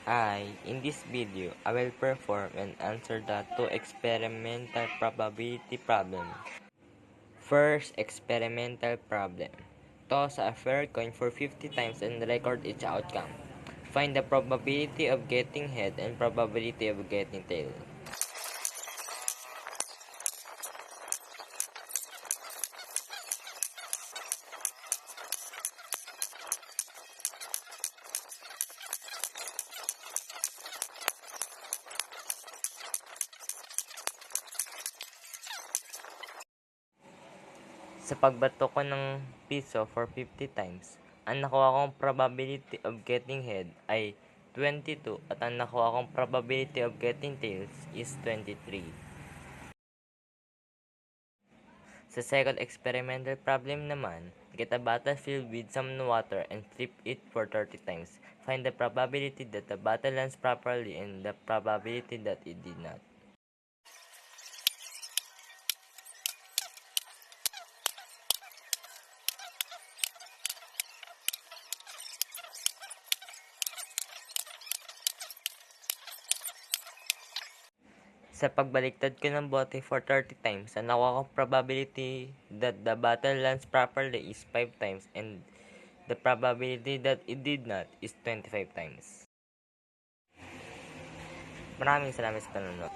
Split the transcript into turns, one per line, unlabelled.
In this video, I will perform and answer the two experimental probability problems. First experimental problem. Toss a fair coin for 50 times and record each outcome. Find the probability of getting head and probability of getting tail. Sa pagbato ko ng piso for 50 times, ang nakuha kong probability of getting head ay 22 at ang nakuha kong probability of getting tails is 23. Sa second experimental problem naman, get a bottle filled with some water and flip it for 30 times. Find the probability that the bottle lands properly and the probability that it did not. Sa pagbaliktad ko ng bote for 30 times, ang nakuha kong probability that the bottle lands properly is 5 times and the probability that it did not is 25 times. Maraming salamat sa panonood.